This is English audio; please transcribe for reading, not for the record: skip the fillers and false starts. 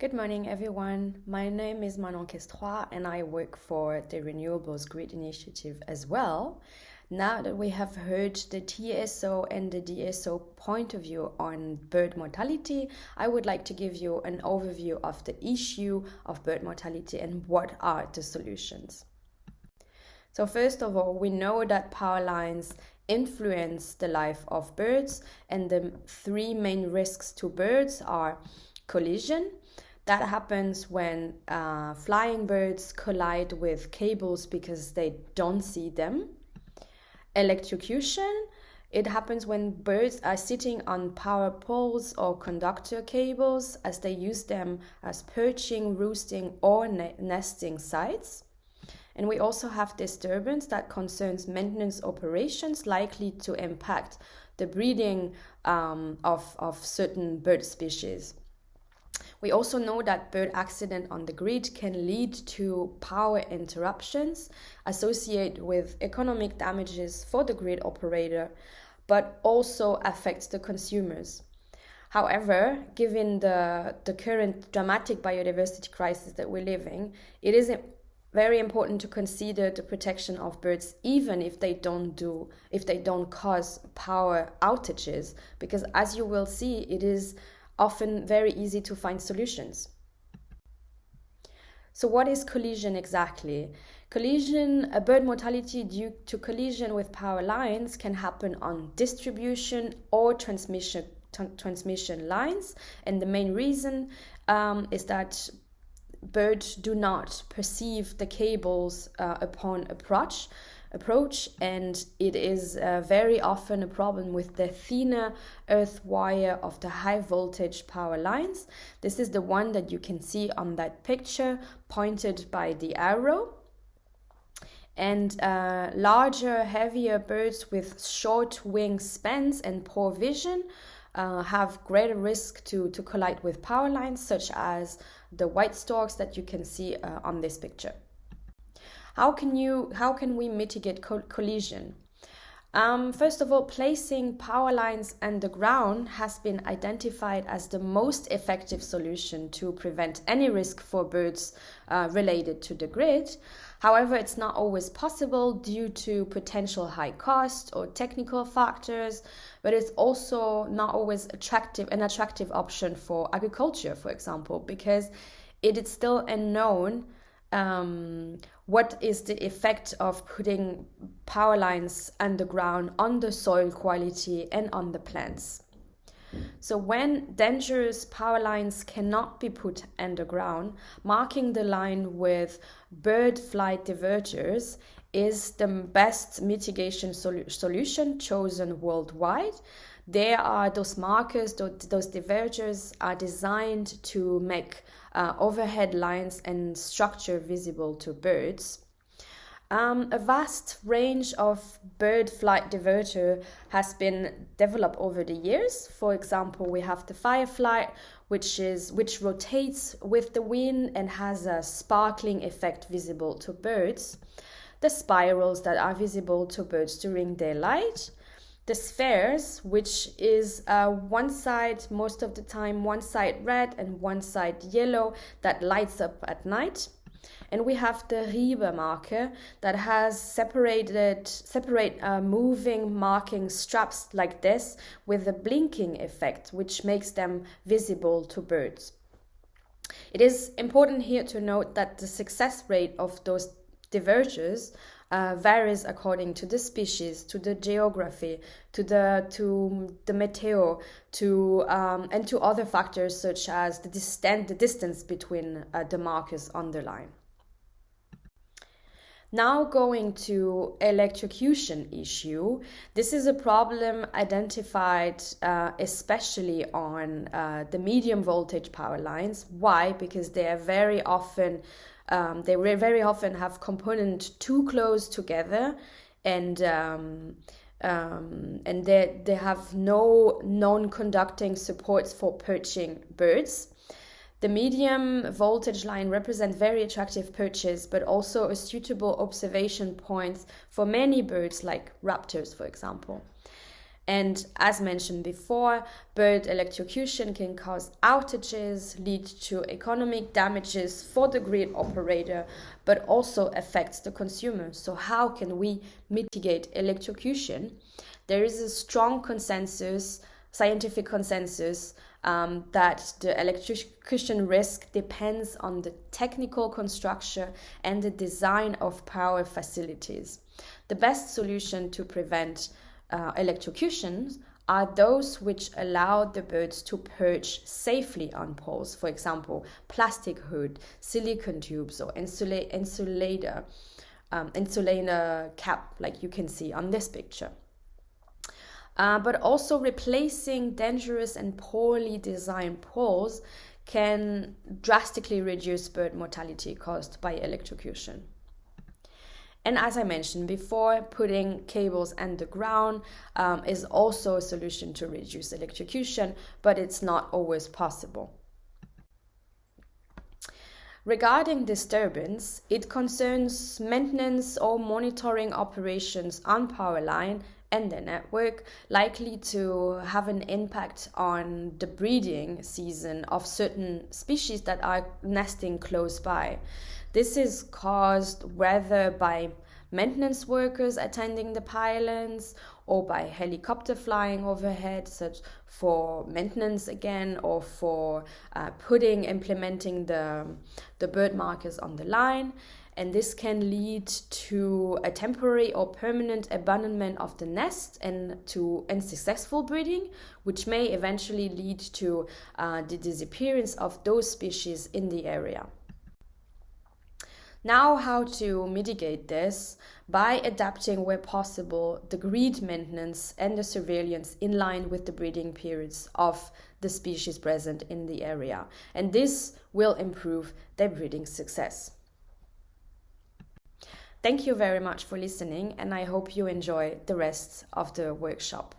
Good morning, everyone. My name is Manon Quetstroey, and I work for the Renewables Grid Initiative as well. Now that we have heard the TSO and the DSO point of view on bird mortality, I would like to give you an overview of the issue of bird mortality and what are the solutions. So first of all, we know that power lines influence the life of birds, and the three main risks to birds are collision. That happens when flying birds collide with cables because they don't see them. Electrocution. It happens when birds are sitting on power poles or conductor cables as they use them as perching, roosting, or nesting sites. And we also have disturbance that concerns maintenance operations likely to impact the breeding of certain bird species. We also know that bird accident on the grid can lead to power interruptions associated with economic damages for the grid operator, but also affects the consumers. However, given the current dramatic biodiversity crisis that we're living, it is very important to consider the protection of birds, even if they don't cause power outages, because as you will see, it is often very easy to find solutions. So what is collision exactly? Bird mortality due to collision with power lines can happen on distribution or transmission lines, and the main reason is that birds do not perceive the cables upon approach, and it is very often a problem with the thinner earth wire of the high voltage power lines. This is the one that you can see on that picture pointed by the arrow. And larger, heavier birds with short wingspans and poor vision have greater risk to collide with power lines, such as the white storks that you can see on this picture. How can we mitigate collision? First of all, placing power lines underground has been identified as the most effective solution to prevent any risk for birds related to the grid. However, it's not always possible due to potential high cost or technical factors, but it's also not always an attractive option for agriculture, for example, because it is still unknown what is the effect of putting power lines underground on the soil quality and on the plants. So when dangerous power lines cannot be put underground, marking the line with bird flight diverters is the best mitigation solution chosen worldwide. Those markers, those diverters are designed to make overhead lines and structure visible to birds. A vast range of bird flight diverter has been developed over the years. For example, we have the firefly, which rotates with the wind and has a sparkling effect visible to birds. The spirals that are visible to birds during daylight. The spheres, which is one side, most of the time, one side red and one side yellow that lights up at night. And we have the Rieber marker that has separate moving marking straps like this with a blinking effect, which makes them visible to birds. It is important here to note that the success rate of those diverters varies according to the species, to the geography, to the meteo, and to other factors such as the distance between the markers on the line. Now going to electrocution issue. This is a problem identified especially on the medium voltage power lines. Why? Because they are very often have components too close together, and they have no non-conducting supports for perching birds. The medium voltage line represents very attractive perches, but also a suitable observation point for many birds like raptors, for example. And as mentioned before, bird electrocution can cause outages, lead to economic damages for the grid operator, but also affects the consumer. So how can we mitigate electrocution? There is a strong consensus, scientific consensus, that the electrocution risk depends on the technical construction and the design of power facilities. The best solution to prevent electrocutions are those which allow the birds to perch safely on poles, for example, plastic hood, silicone tubes, or insulator cap, like you can see on this picture. But also replacing dangerous and poorly designed poles can drastically reduce bird mortality caused by electrocution. And as I mentioned before, putting cables underground is also a solution to reduce electrocution, but it's not always possible. Regarding disturbance, it concerns maintenance or monitoring operations on power line and the network, likely to have an impact on the breeding season of certain species that are nesting close by. This is caused whether by maintenance workers attending the pylons or by helicopter flying overhead, such for maintenance again, or for implementing the bird markers on the line. And this can lead to a temporary or permanent abandonment of the nest and to unsuccessful breeding, which may eventually lead to the disappearance of those species in the area. Now, how to mitigate this? By adapting where possible the grid maintenance and the surveillance in line with the breeding periods of the species present in the area. And this will improve their breeding success. Thank you very much for listening, and I hope you enjoy the rest of the workshop.